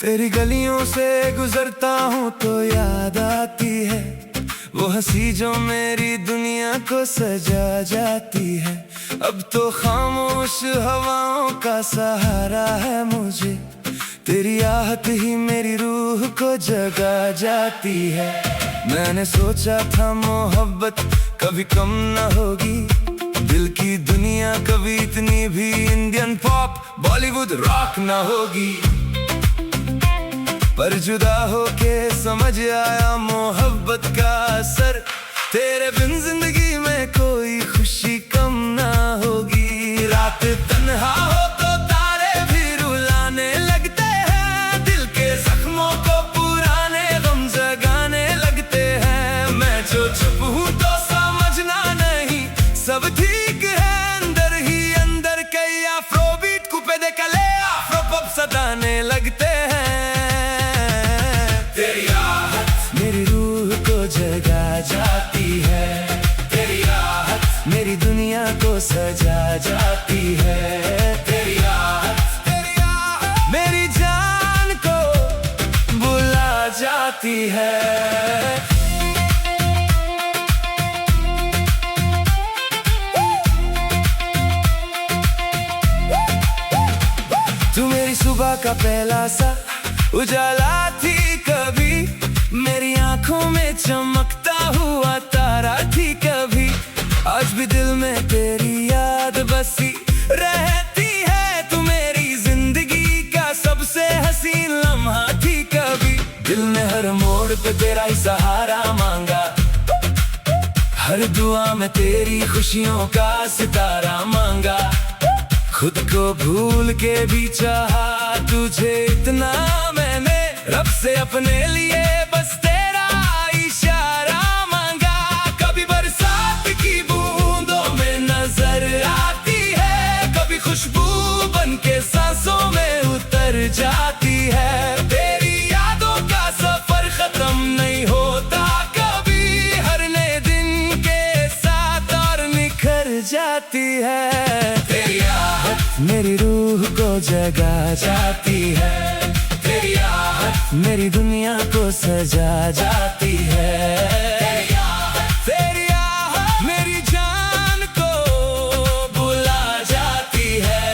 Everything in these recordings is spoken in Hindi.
तेरी गलियों से गुजरता हूँ तो याद आती है वो हंसी जो मेरी दुनिया को सजा जाती है। अब तो खामोश हवाओं का सहारा है मुझे, तेरी आहट ही मेरी रूह को जगा जाती है। मैंने सोचा था मोहब्बत कभी कम न होगी, दिल की दुनिया कभी इतनी भी इंडियन पॉप बॉलीवुड रॉक न होगी। पर जुदा होके समझ आया मोहब्बत का असर, तेरे बिन जिंदगी में कोई खुशी कम ना होगी। रात तन्हा हो तो तारे भी रुलाने लगते हैं, दिल के जख्मों को पुराने गम जगाने लगते हैं। मैं जो चुप हूँ तो समझना नहीं, सब ठीक है अंदर ही अंदर। कई अफ्रोबीट कुपे दे कले अफ्रो पॉप सदाने लगते हैं। तेरी आहट मेरी रूह को जगा जाती है, तेरी आहट मेरी दुनिया को सजा जाती है। तेरी आहट मेरी जान को बुला जाती है। तू मेरी सुबह का पहला सा उजाला थी, कभी मेरी आंखों में चमकता हुआ तारा थी कभी। आज भी दिल में तेरी याद बसी रहती है, तू मेरी जिंदगी का सबसे हसीन लम्हा थी कभी। दिल ने हर मोड़ पे तेरा ही सहारा मांगा, हर दुआ में तेरी खुशियों का सितारा मांगा। खुद को भूल के भी चाहा तुझे इतना मैंने, रब से अपने लिए बस तेरा इशारा मांगा। कभी बरसात की बूंदों में नजर आती है, कभी खुशबू बन के सांसों में उतर जाती है। तेरी यादों का सफर खत्म नहीं होता कभी, हर नए दिन के साथ और निखर जाती है। तेरी आहट मेरी रूह को जगा जाती है, तेरी आहट मेरी दुनिया को सजा जाती है। तेरी आहट मेरी जान को बुला जाती है।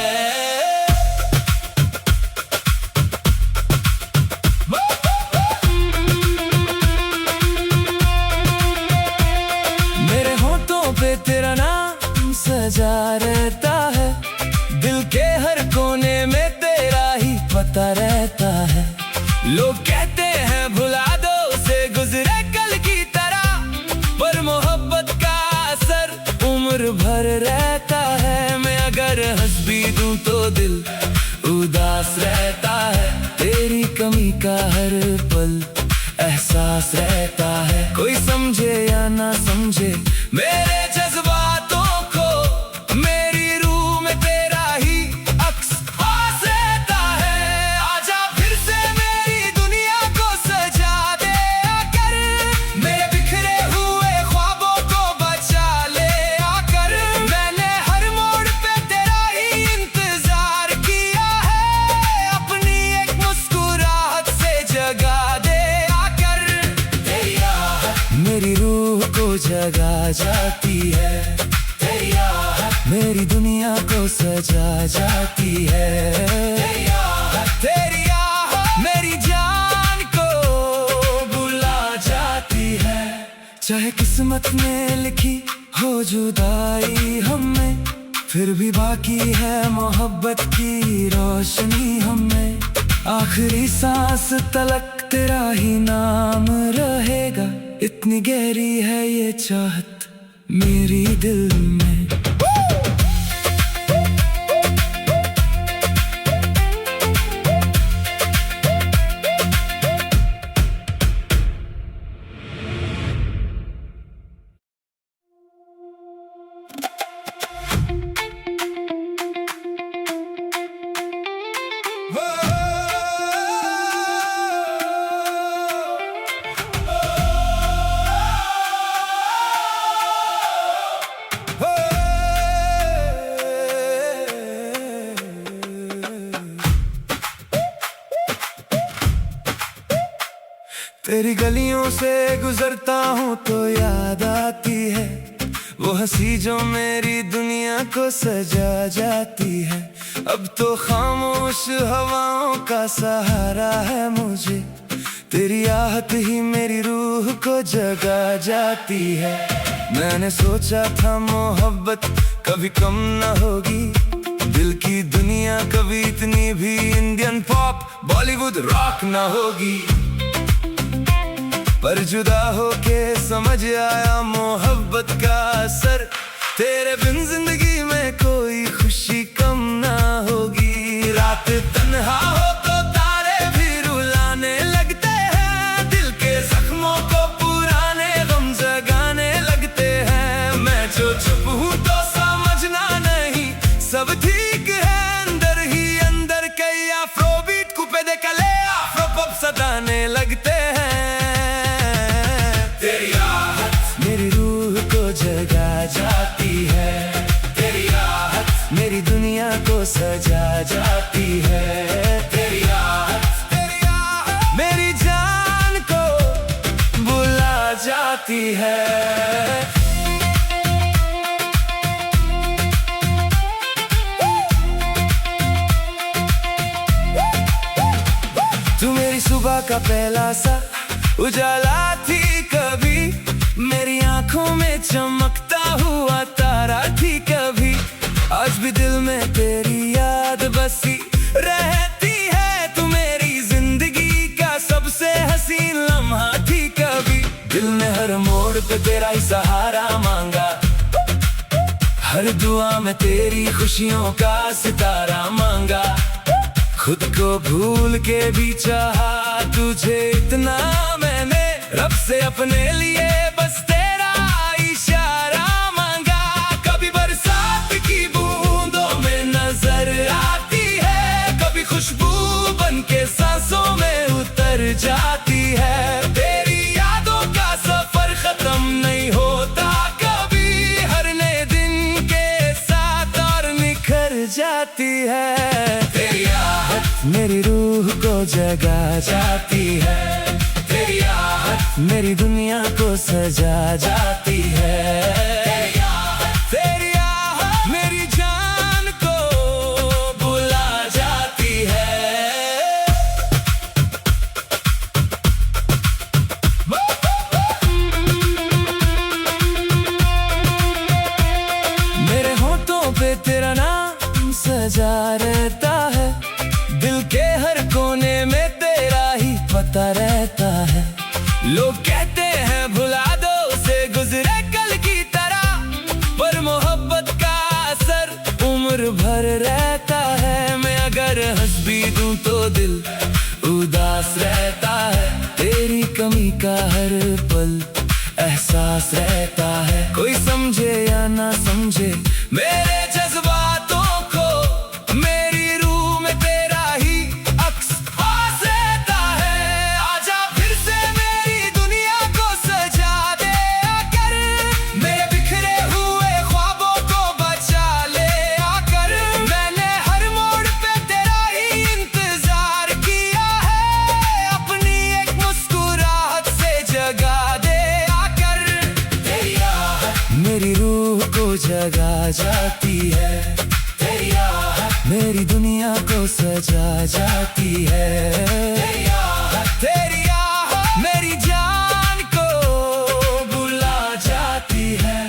मेरे होठों पे तेरा नाम सजा रहता है, दिल के हर कोने में तेरा ही पता रहता है। लोग कहते हैं भुला दो उसे गुजरे कल की तरह, पर मोहब्बत का असर उम्र भर रहता है। मैं अगर हंस भी दूं तो दिल उदास रहता है, तेरी कमी का हर पल एहसास रहता है। कोई समझे या ना समझे मेरे जज्बातों को, मेरी रूह में तेरा ही अक्स पास रहता है। आजा फिर से मेरी दुनिया को सजा दे आकर, मेरे बिखरे हुए ख्वाबों को बचा ले आकर। मैंने हर मोड़ पे तेरा ही इंतजार किया है, अपनी एक मुस्कुराहट से जगा दे आकर। तेरी आहट मेरी रूह को जगा जाती है, तेरी आहट मेरी दुनिया को सजा जाती है। तेरी आहट मेरी जान को बुला जाती है। चाहे किस्मत में लिखी हो जुदाई हमें, फिर भी बाकी है मोहब्बत की रोशनी हमें। आखिरी सांस तलक तेरा ही नाम रहेगा, इतनी गहरी है ये चाहत मेरी दिल में। Oh! तेरी गलियों से गुजरता हूँ तो याद आती है वो हंसी जो मेरी दुनिया को सजा जाती है। अब तो खामोश हवाओं का सहारा है मुझे, तेरी आहट ही मेरी रूह को जगा जाती है। मैंने सोचा था मोहब्बत कभी कम न होगी, दिल की दुनिया कभी इतनी भी इंडियन पॉप बॉलीवुड रॉक न होगी। पर जुदा होके समझ आया मोहब्बत का असर, तेरे बिन जिंदगी में कोई खुशी कम ना होगी। रात तन्हा हो तो तारे भी रुलाने लगते हैं, दिल के जख्मों को पुराने गम जगाने लगते हैं। मैं जो चुप हूँ तो समझना नहीं, सब ठीक है अंदर ही अंदर। कई अफ्रोबीट कुपे दे कले अफ्रो पॉप सदाने लगते हैं। जगा जाती है तेरी आहट, मेरी दुनिया को सजा जाती है। तेरी आहट मेरी जान को बुला जाती है। तू मेरी सुबह का पहला सा उजाला थी, कभी मेरी आंखों में चमकता हुआ तारा थी कभी। आज भी दिल में तेरी याद बसी रहती है, तू मेरी जिंदगी का सबसे हसीन लम्हा थी कभी। दिल ने हर मोड़ पे तेरा ही सहारा मांगा, हर दुआ में तेरी खुशियों का सितारा मांगा। खुद को भूल के भी चाहा तुझे इतना मैंने, रब से अपने लिए बस तेरा इशारा मांगा। कभी बरसात की बूंदों में नजर आती है, कभी खुशबू बन के सांसों में उतर जाती है। तेरी यादों का सफर खत्म नहीं होता कभी, हर नए दिन के साथ और निखर जाती है। तेरी आहट मेरी रूह को जगा जाती है, तेरी आहट मेरी दुनिया को सजा जाती है। तेरी आहट मेरी जान को बुला जाती है। मेरे होठों पे तेरा नाम सजा रहता है, दिल के हर कोने में तेरा ही पता रहता है। लोग कहते हैं भुला दो उसे गुजरे कल की तरह, पर मोहब्बत का असर उम्र भर रहता है। मैं अगर हंस भी दूं तो दिल उदास रहता है, तेरी कमी का हर पल एहसास रहता है। कोई समझे या ना समझे मेरे जज्बातों को, मेरी रूह में तेरा ही अक्स पास रहता है। आजा फिर से मेरी दुनिया को सजा दे आकर, मेरे बिखरे हुए ख्वाबों को बचा ले आकर। मैंने हर मोड़ पे तेरा ही इंतजार किया है, अपनी एक मुस्कुराहट से जगा दे आकर। तेरी आहट मेरी रूह को जगा जाती है, तेरी आहट मेरी दुनिया को सजा जाती है। तेरी आहट मेरी जान को बुला जाती है।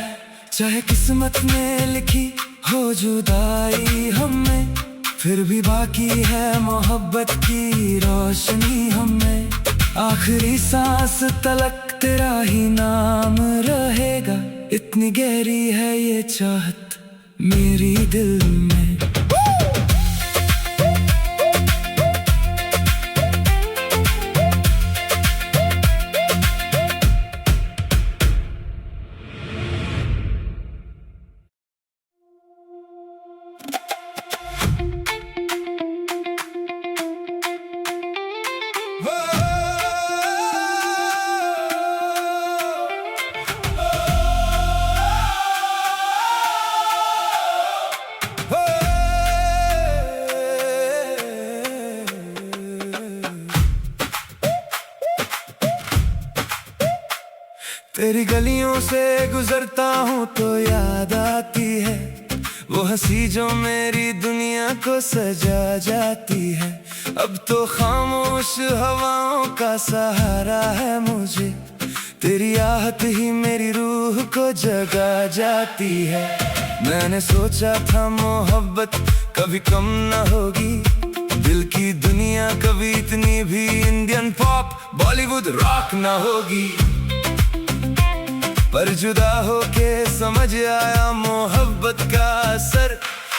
चाहे किस्मत में लिखी हो जुदाई हमें, फिर भी बाकी है मोहब्बत की रोशनी हमें। आखिरी सांस तलक तेरा ही नाम रहेगा, इतनी गहरी है ये चाहत मेरी दिल में। तेरी गलियों से गुजरता हूँ तो याद आती है वो हंसी जो मेरी दुनिया को सजा जाती है। अब तो खामोश हवाओं का सहारा है मुझे, तेरी आहट ही मेरी रूह को जगा जाती है। मैंने सोचा था मोहब्बत कभी कम न होगी, दिल की दुनिया कभी इतनी भी इंडियन पॉप बॉलीवुड रॉक न होगी। पर जुदा होके समझ आया मोहब्बत का असर,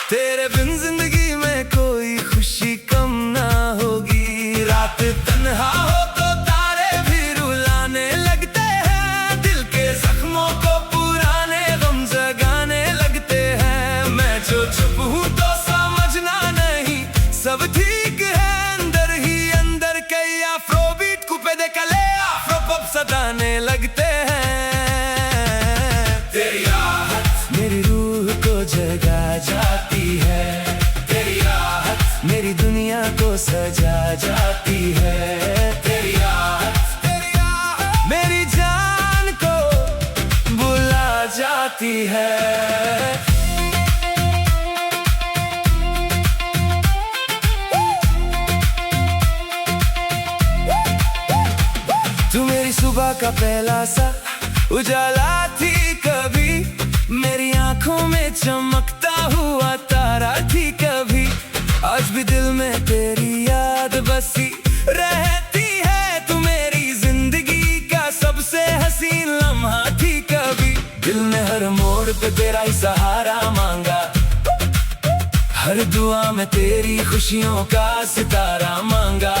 तेरे बिन जिंदगी में कोई खुशी कम ना होगी। रात तन्हा हो तो तारे भी रुलाने लगते हैं, दिल के जख्मों को पुराने गम जगाने लगते हैं। मैं जो चुप हूँ तो समझना नहीं, सब ठीक है अंदर ही अंदर। कई अफ्रोबीट कुपे दे कले अफ्रो पॉप सदाने लगते हैं। जगा जाती है तेरी आहट, मेरी दुनिया को सजा जाती है। तेरी आहट मेरी जान को बुला जाती है। तू मेरी सुबह का पहला सा उजाला थी, कभी मेरी आंखों में चमकता हुआ तारा थी कभी। आज भी दिल में तेरी याद बसी रहती है, तू मेरी जिंदगी का सबसे हसीन लम्हा थी कभी। दिल ने हर मोड़ पे तेरा ही सहारा मांगा, हर दुआ में तेरी खुशियों का सितारा मांगा।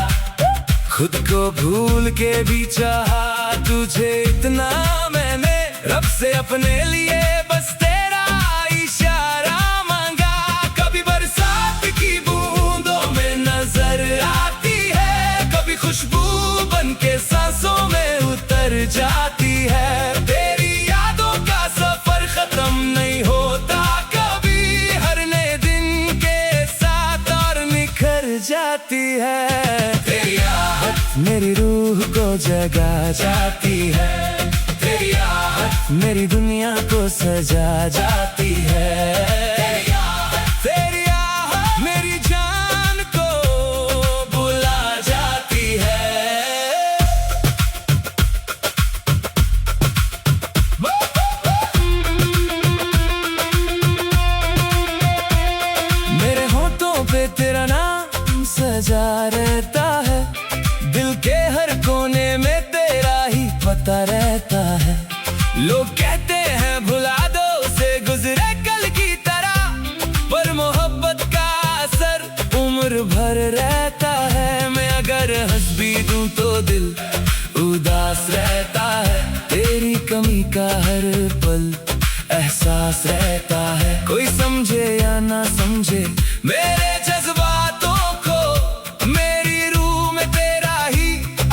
खुद को भूल के भी चाहा तुझे इतना मैंने, रब से अपने लिए बस तेरा इशारा मांगा। कभी बरसात की बूंदों में नजर आती है, कभी खुशबू बन के सांसों में उतर जाती है। तेरी यादों का सफर खत्म नहीं होता कभी, हर नए दिन के साथ और निखर जाती है। तेरी आहट मेरी रूह को जगा जाती है, तेरी आहट मेरी दुनिया को सजा जाती है। तेरी आहट मेरी जान को बुला जाती है। मेरे होठों पे तेरा नाम सजा रहता है, दिल के हर कोने में तेरा ही पता रहता है। लोग कहते हैं भुला दो उसे गुजरे कल की तरह, पर मोहब्बत का असर उम्र भर रहता है। मैं अगर हंस भी दूं तो दिल उदास रहता है, तेरी कमी का हर पल एहसास रहता है। कोई समझे या ना समझे मेरे जज्बातों को, मेरी रूह में तेरा ही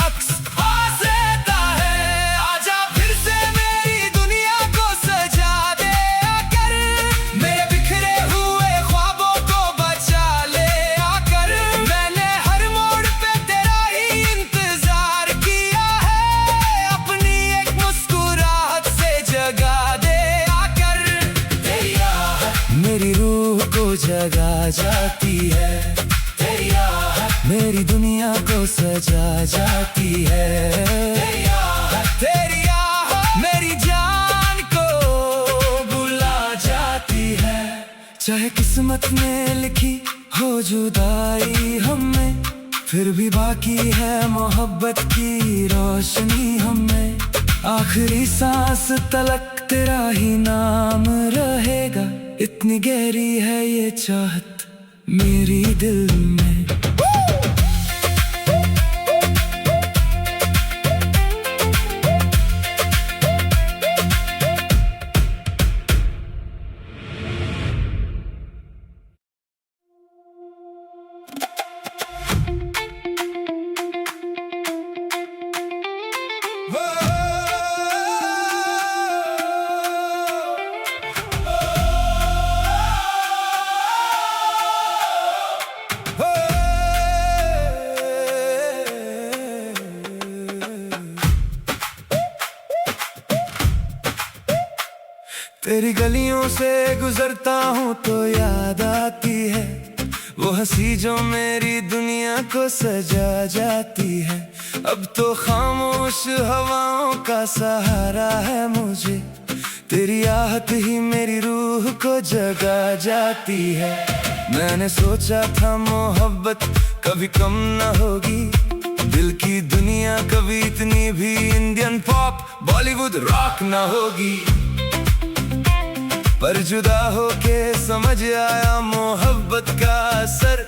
अक्स पास रहता है। आजा फिर से मेरी दुनिया को सजा दे आकर, मेरे बिखरे हुए ख्वाबों को बचा ले आकर। मैंने हर मोड़ पे तेरा ही इंतजार किया है, अपनी एक मुस्कुराहट से जगा दे आकर। तेरी आहट मेरी रूह को जगा जाती है, तेरी आहट मेरी दुनिया को सजा जाती है। तेरी आहट मेरी जान को बुला जाती है। चाहे किस्मत में लिखी हो जुदाई हमें, फिर भी बाकी है मोहब्बत की रोशनी हमें। आखिरी सांस तलक तेरा ही नाम रहेगा, इतनी गहरी है ये चाहत मेरी दिल में। Oh! तेरी गलियों से गुजरता हूँ तो याद आती है वो हंसी जो मेरी दुनिया को सजा जाती है। अब तो खामोश हवाओं का सहारा है मुझे, तेरी आहट ही मेरी रूह को जगा जाती है। मैंने सोचा था मोहब्बत कभी कम न होगी, दिल की दुनिया कभी इतनी भी इंडियन पॉप बॉलीवुड रॉक न होगी। पर जुदा होके समझ आया मोहब्बत का असर,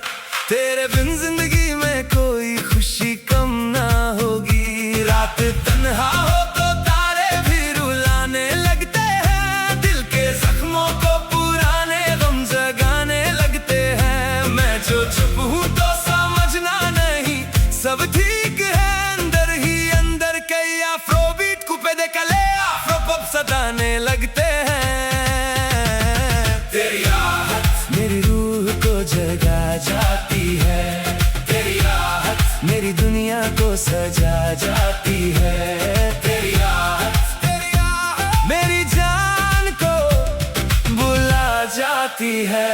तेरे बिन जिंदगी में कोई खुशी कम ना होगी। रात तन्हा हो तो तारे भी रुलाने लगते हैं, दिल के जख्मों को पुराने गम जगाने लगते हैं। मैं जो चुप हूँ तो समझना नहीं, सब ठीक है अंदर ही अंदर। कई अफ्रोबीट कुपे दे कले अफ्रोपॉप सताने लगते हैं। तेरी आहट मेरी रूह को जगा जाती है, तेरी आहट मेरी दुनिया को सजा जाती है। तेरी आहट मेरी जान को बुला जाती है।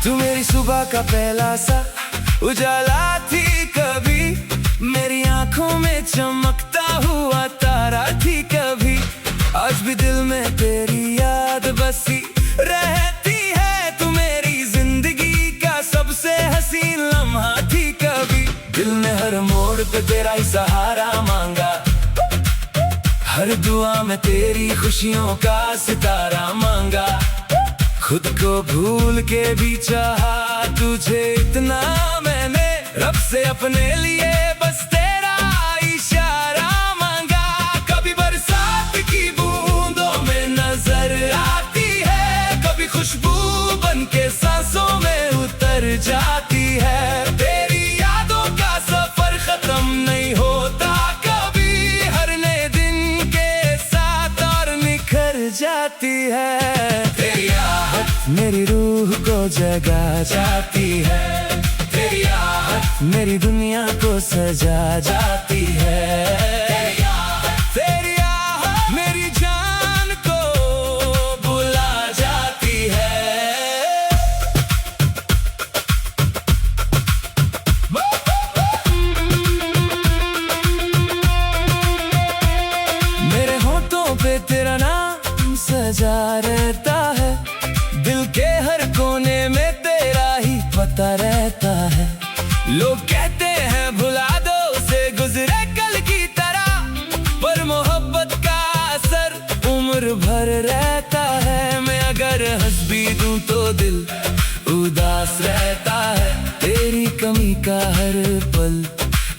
तू मेरी सुबह का पहला सा उजाला थी, कभी मेरी आंखों में चमकता हुआ तारा थी कभी। आज भी दिल में तेरी याद बसी रहती है, तू मेरी जिंदगी का सबसे हसीन लम्हा थी कभी। दिल ने हर मोड़ पे तेरा ही सहारा मांगा, हर दुआ में तेरी खुशियों का सितारा मांगा। खुद को भूल के भी चाहा तुझे इतना मैंने, रब से अपने लिए बस तेरा इशारा मांगा। कभी बरसात की बूंदों में नजर आती है, कभी खुशबू बन के सांसों में उतर जाती है। तेरी यादों का सफर खत्म नहीं होता कभी, हर नए दिन के साथ और निखर जाती है। तेरी आहट मेरी रूह को जगा जाती है, तेरी आहट मेरी दुनिया को सजा जाती है। तेरी आहट मेरी जान को बुला जाती है। मेरे होठों पे तेरा नाम सजा रहता है, दिल के हर कोने में तेरा ही पता रहता है। लोग कहते हैं भुला दो उसे गुजरे कल की तरह, पर मोहब्बत का असर उम्र भर रहता है। मैं अगर हंस भी दूं तो दिल उदास रहता है, तेरी कमी का हर पल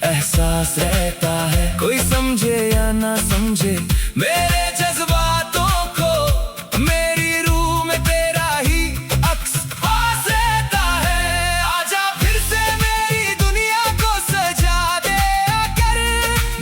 एहसास रहता है। कोई समझे या ना समझे मेरे जज्बातों को, मेरी रूह में तेरा ही अक्स पास रहता है। आजा फिर से मेरी दुनिया को सजा दे आकर,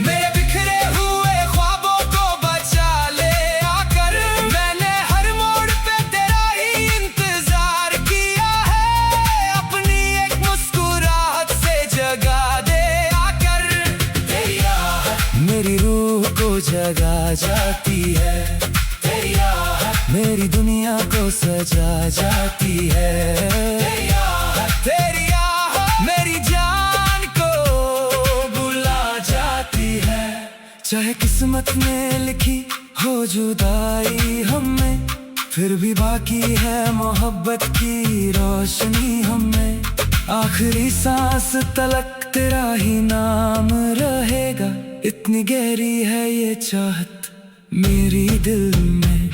मेरे बिखरे हुए ख्वाबों को बचा ले आकर। मैंने हर मोड़ पे तेरा ही इंतजार किया है, अपनी एक मुस्कुराहट से जगा दे आकर। तेरी आहट मेरी रूह को जगा जाती है, तेरी आहट मेरी दुनिया को सजा जाती है। तेरी आहट मेरी जान को बुला जाती है। चाहे किस्मत में लिखी हो जुदाई हमें, फिर भी बाकी है मोहब्बत की रोशनी हमें। आखिरी सांस तलक तेरा ही नाम रहेगा, इतनी गहरी है ये चाहत मेरी दिल में।